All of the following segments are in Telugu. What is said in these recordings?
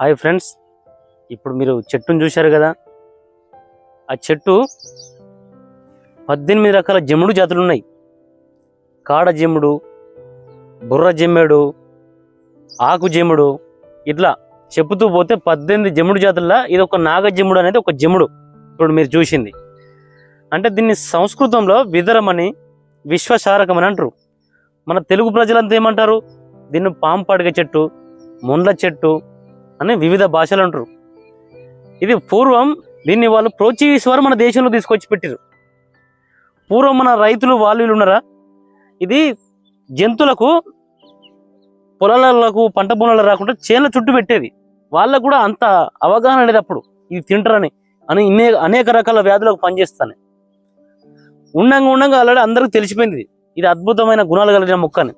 హాయ్ ఫ్రెండ్స్, ఇప్పుడు మీరు చెట్టును చూశారు కదా. ఆ చెట్టు 18 రకాల జమ్ముడు జాతులు ఉన్నాయి. కాడ జమ్ముడు, బుర్ర జమ్ముడు, ఆకు జమ్ముడు, ఇట్లా చెప్పుతూ పోతే 18 జమ్ముడు జాతుల్లో ఇది ఒక నాగ జమ్ముడు అనేది ఒక జమ్ముడు. ఇప్పుడు మీరు చూసింది అంటే దీన్ని సంస్కృతంలో విదరమని, విశ్వశారకమని అంటారు. మన తెలుగు ప్రజలంతా ఏమంటారు? దీన్ని పాంపడగ చెట్టు, ముండ్ల చెట్టు అని వివిధ భాషలు అంటారు. ఇది పూర్వం దీన్ని వాళ్ళు పోర్చుగీస్ వారు మన దేశంలో తీసుకొచ్చి పెట్టారు. పూర్వం మన రైతులు వాళ్ళు ఉన్నారా, ఇది జంతువులకు పొలాలకు పంట పొలాలు రాకుండా చేనుల చుట్టూ పెట్టేది. వాళ్ళకు కూడా అంత అవగాహన లేదు అప్పుడు ఇది తింటారని అని అనేక రకాల వ్యాధులకు పనిచేస్తాను. ఉండంగా ఆల్రెడీ అందరికి తెలిసిపోయింది ఇది అద్భుతమైన గుణాలు కలిగిన మొక్క అని.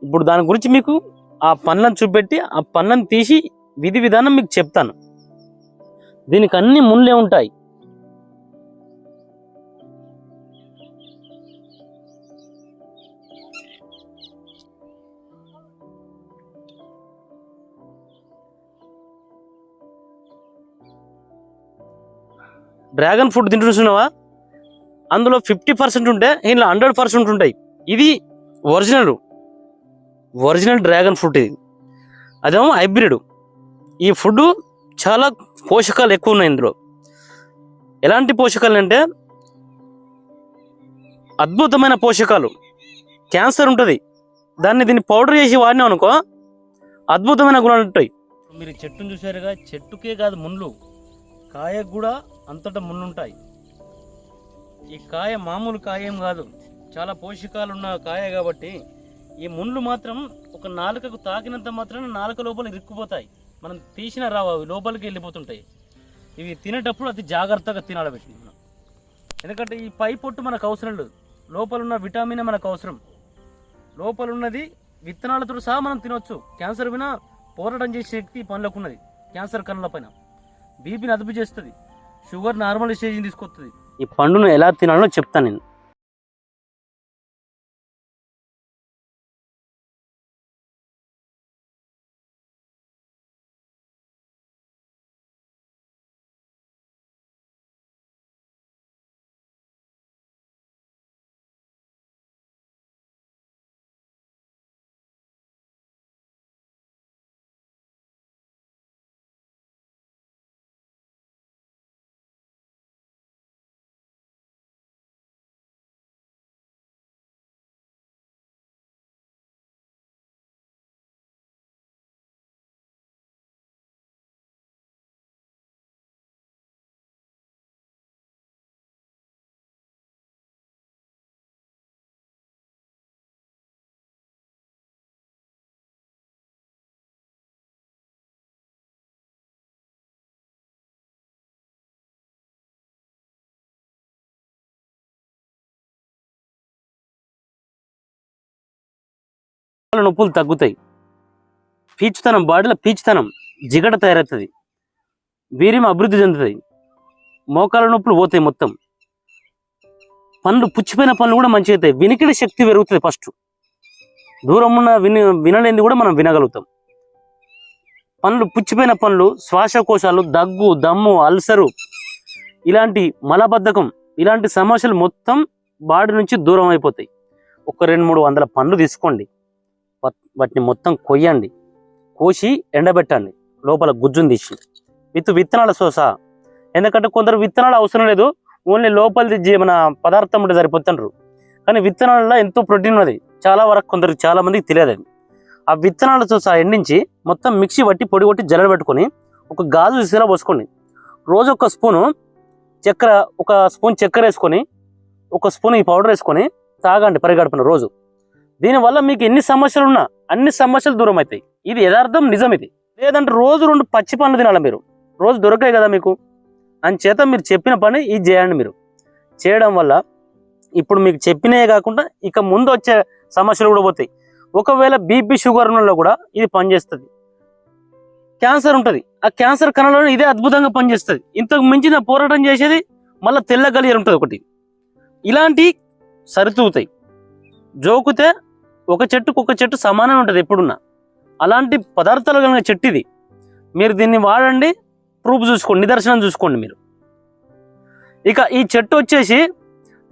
ఇప్పుడు దాని గురించి మీకు ఆ పండ్లను చూపెట్టి ఆ పండ్లను తీసి విధి విధానం మీకు చెప్తాను. దీనికి అన్ని ముళ్ళే ఉంటాయి. డ్రాగన్ ఫ్రూట్ తింటున్నావా? అందులో 50% ఉంటే ఇందులో 100% ఉంటాయి. ఇది ఒరిజినల్ డ్రాగన్ ఫ్రూట్. ఇది అదేమో హైబ్రిడ్. ఈ ఫుడ్ చాలా పోషకాలు ఎక్కువ ఉన్నాయి ఇందులో. ఎలాంటి పోషకాలు అంటే అద్భుతమైన పోషకాలు. క్యాన్సర్ ఉంటుంది, దీన్ని పౌడర్ చేసి వాడినాం అనుకో అద్భుతమైన గుణాలు ఉంటాయి. మీరు చెట్టును చూసారుగా, చెట్టుకే కాదు ముళ్ళు, కాయకు కూడా అంతటా ముళ్ళు ఉంటాయి. ఈ కాయ మామూలు కాయ ఏం కాదు, చాలా పోషకాలు ఉన్న కాయ కాబట్టి ఈ ముళ్ళు మాత్రం ఒక నాలుకకు తాకినంత మాత్రం నాలుక లోపల ఇరుక్కుపోతాయి. మనం తీసిన రావు, అవి లోపలికి వెళ్ళిపోతుంటాయి. ఇవి తినేటప్పుడు అతి జాగ్రత్తగా తినాలబెట్టి మనం, ఎందుకంటే ఈ పై పొట్టు మనకు అవసరం లేదు, లోపల ఉన్న విటమిన్ మనకు అవసరం. లోపల ఉన్నది విత్తనాలతో సహా మనం తినవచ్చు. క్యాన్సర్ వినా పోరాటం చేసే శక్తి ఈ పండ్లకు ఉన్నది. క్యాన్సర్ కళ్ళ పైన బీపీని అదుపు చేస్తుంది, షుగర్ నార్మల్ స్టేజ్ని తీసుకొస్తుంది. ఈ పండును ఎలా తినాలో చెప్తాను నేను. నొప్పులు తగ్గుతాయి, పీచుతనం బాడీలో పీచుతనం జిగట తయారవుతుంది, వీర్యం అభివృద్ధి చెందుతుంది, మోకాల నొప్పులు పోతాయి మొత్తం. పండ్లు పుచ్చిపోయిన పండ్లు కూడా మంచిగా అవుతాయి. వినికిడి శక్తి పెరుగుతుంది. ఫస్ట్ దూరం ఉన్న వినలేనిది కూడా మనం వినగలుగుతాం. పండ్లు పుచ్చిపోయిన పండ్లు శ్వాసకోశాలు, దగ్గు, దమ్ము, అల్సరు, ఇలాంటి మలబద్ధకం, ఇలాంటి సమస్యలు మొత్తం బాడీ నుంచి దూరం అయిపోతాయి. ఒక 200-300 పండ్లు తీసుకోండి, వాటిని మొత్తం కొయ్యండి, కోసి ఎండబెట్టండి, లోపల గుజ్జును తీసి విత్ విత్తనాలతో సహా. ఎందుకంటే కొందరు విత్తనాలు అవసరం లేదు, ఓన్లీ లోపలిది మన పదార్థం ఉంటే సరిపోతుంటారు. కానీ విత్తనాలలో ఎంతో ప్రోటీన్ ఉన్నది, చాలా మందికి తెలియదు. ఆ విత్తనాలతో సహా ఎండించి మొత్తం మిక్సీ పట్టి పొడి కొట్టి జల్లెడ పెట్టుకొని ఒక గాజు సీసాలో పోసుకోండి. రోజు ఒక స్పూన్ చక్కెర వేసుకొని, ఒక స్పూన్ ఈ పౌడర్ వేసుకొని తాగండి పరిగడుపున రోజు. దీనివల్ల మీకు ఎన్ని సమస్యలు ఉన్నా అన్ని సమస్యలు దూరం అవుతాయి. ఇది యథార్థం, నిజం ఇది. లేదంటే రోజు 2 పచ్చి పండ్లు తినాలి. మీరు రోజు దొరకాయి కదా మీకు, అంచేత మీరు చెప్పిన పని ఇది చేయండి. మీరు చేయడం వల్ల ఇప్పుడు మీకు చెప్పినవే కాకుండా ఇక ముందు వచ్చే సమస్యలు కూడా పోతాయి. ఒకవేళ బీపీ షుగర్ ఉన్నలో కూడా ఇది పనిచేస్తుంది. క్యాన్సర్ ఉంటుంది, ఆ క్యాన్సర్ కణాలలో ఇదే అద్భుతంగా పనిచేస్తుంది. ఇంతకు మించిన పోరాటం చేసేది మళ్ళీ తెల్ల గలియర్ ఉంటుంది ఒకటి. ఇలాంటి సరితూగుతాయి. జోకుతే ఒక చెట్టుకు ఒక చెట్టు సమానం ఉంటుంది ఎప్పుడున్నా. అలాంటి పదార్థాలు కలిగిన చెట్టు ఇది. మీరు దీన్ని వాడండి, ప్రూఫ్ చూసుకోండి, నిదర్శనం చూసుకోండి మీరు. ఇక ఈ చెట్టు వచ్చేసి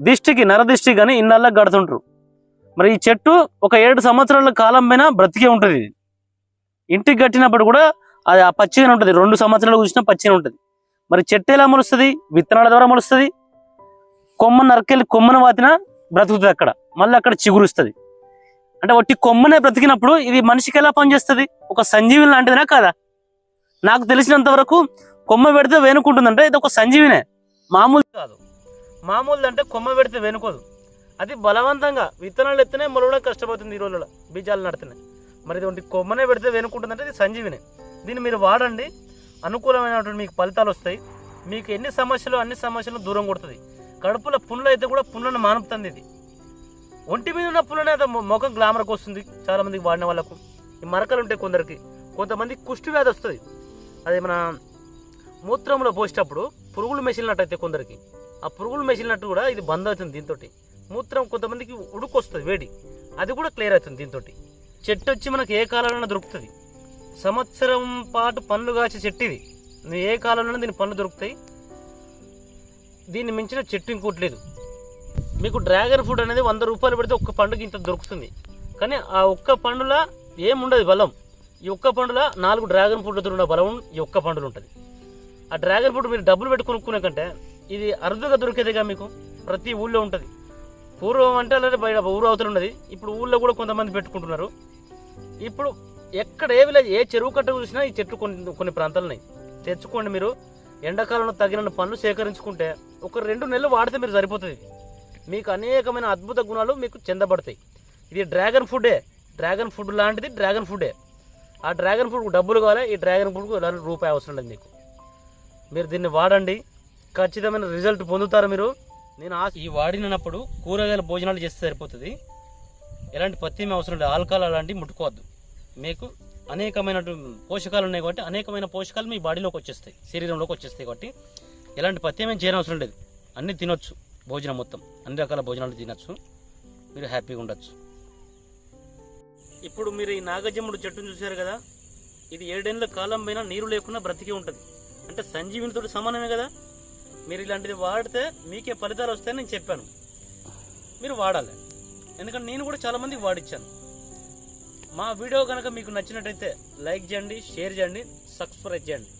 దిష్టికి, నరదిష్టికి కానీ ఇన్నాళ్ళ గడుతుంటారు. మరి ఈ చెట్టు ఒక 7 సంవత్సరాల కాలం పైన బ్రతికే ఉంటుంది. ఇది ఇంటికి కట్టినప్పుడు కూడా అది ఆ పచ్చిగానే ఉంటుంది, 2 సంవత్సరాలు చూసినా పచ్చిగానే ఉంటుంది. మరి చెట్టు ఎలా మొలుస్తుంది? విత్తనాల ద్వారా మొలుస్తుంది. కొమ్మను నరకెళ్ళి కొమ్మను వాతిన బ్రతుకుతుంది, అక్కడ మళ్ళీ అక్కడ చిగురుస్తుంది. అంటే ఒట్టి కొమ్మనే బ్రతికినప్పుడు ఇది మనిషికి ఎలా పనిచేస్తుంది? ఒక సంజీవి లాంటిదినా కాదా? నాకు తెలిసినంత వరకు కొమ్మ పెడితే వేనుకుంటుందంటే ఇది ఒక సంజీవినే, మామూలు కాదు. మామూలు అంటే కొమ్మ పెడితే వేనుకోదు, అది బలవంతంగా విత్తనాలు ఎత్తినే మొలవడం కష్టపడుతుంది ఈ రోజుల్లో, బీజాలు నడుతున్నాయి. మరి ఇది ఒంటి కొమ్మనే పెడితే వేనుకుంటుందంటే ఇది సంజీవినే. దీన్ని మీరు వాడండి, అనుకూలమైనటువంటి మీకు ఫలితాలు వస్తాయి. మీకు అన్ని సమస్యలు దూరం కొడుతుంది. కడుపులో పుండ్లు అయితే కూడా పుండ్లను మానుపుతుంది ఇది. ఒంటి మీద ఉన్న పుండ్లనే అది ముఖం గ్లామర్కి వస్తుంది చాలామందికి వాడిన వాళ్ళకు. ఈ మరకలు ఉంటాయి కొందరికి, కొంతమందికి కుష్టి వ్యాధి వస్తుంది. అది మన మూత్రంలో పోసేటప్పుడు పురుగులు మెసిలినట్టు అయితే కొందరికి, ఆ పురుగులు మెసిలినట్టు కూడా ఇది బంద్ అవుతుంది దీంతో. మూత్రం కొంతమందికి ఉడుకు వస్తుంది, వేడి, అది కూడా క్లియర్ అవుతుంది దీంతో. చెట్టు వచ్చి మనకు ఏ కాలంలో దొరుకుతుంది, సంవత్సరం పాటు పండ్లు కాసే చెట్టు ఇది. ఏ కాలంలో దీని పండ్లు దొరుకుతాయి, దీన్ని మించిన చెట్టు ఇంకోటి లేదు. మీకు డ్రాగన్ ఫ్రూట్ అనేది 100 రూపాయలు పెడితే ఒక్క పండుగ ఇంత దొరుకుతుంది. కానీ ఆ ఒక్క పండులో ఏముండదు బలం. ఈ ఒక్క పండులో 4 డ్రాగన్ ఫ్రూట్లతో ఉన్న బలం ఈ ఒక్క పండులో ఉంటుంది. ఆ డ్రాగన్ ఫ్రూట్ మీరు డబ్బులు పెట్టి కొనుక్కునే కంటే ఇది అరుదుగా దొరికేదిగా మీకు ప్రతి ఊళ్ళో ఉంటుంది. పూర్వం అంటే అలాగే బయట ఊరు అవతల ఉన్నది, ఇప్పుడు ఊళ్ళో కూడా కొంతమంది పెట్టుకుంటున్నారు. ఇప్పుడు ఎక్కడ ఏ విలేజ్, ఏ చెరువు కట్ట చూసినా ఈ చెట్లు కొన్ని ప్రాంతాలు ఉన్నాయి. తెచ్చుకోండి మీరు. ఎండాకాలంలో తగిన పండ్లు సేకరించుకుంటే ఒక 2 నెలలు వాడితే మీరు సరిపోతుంది. మీకు అనేకమైన అద్భుత గుణాలు మీకు చెందబడతాయి. ఇది డ్రాగన్ ఫుడ్ లాంటిది, డ్రాగన్ ఫుడ్డే. ఆ డ్రాగన్ ఫ్రూట్కు డబ్బులు కావాలి, ఈ డ్రాగన్ ఫ్రూట్కు రూపాయి అవసరం లేదు మీకు. మీరు దీన్ని వాడండి, ఖచ్చితమైన రిజల్ట్ పొందుతారు మీరు. నేను ఈ వాడినప్పుడు కూరగాయల భోజనాలు చేస్తే సరిపోతుంది. ఎలాంటి పత్యం అవసరం లేదు, ఆల్కహాల్ అలాంటివి ముట్టుకోవద్దు. మీకు అనేకమైన పోషకాలు ఉన్నాయి కాబట్టి అనేకమైన పోషకాలు మీ బాడీలోకి వచ్చేస్తాయి, శరీరంలోకి వచ్చేస్తాయి. కాబట్టి ఎలాంటి పత్యం ఏం చేయనవసరం లేదు, అన్నీ తినొచ్చు. భోజనం మొత్తం అన్ని రకాల భోజనాలు తినచ్చు, మీరు హ్యాపీగా ఉండొచ్చు. ఇప్పుడు మీరు ఈ నాగజమ్ముడు చెట్టును చూశారు కదా, ఇది 7 ఏళ్ళ కాలం పైన నీరు లేకుండా బ్రతికి ఉంటుంది. అంటే సంజీవినితో సమానమే కదా. మీరు ఇలాంటిది వాడితే మీకే ఫలితాలు వస్తాయని నేను చెప్పాను. మీరు వాడాలి, ఎందుకంటే నేను కూడా చాలామందికి వాడిచ్చాను. మా వీడియో కనుక మీకు నచ్చినట్టయితే లైక్ చేయండి, షేర్ చేయండి, సబ్స్క్రైబ్ చేయండి.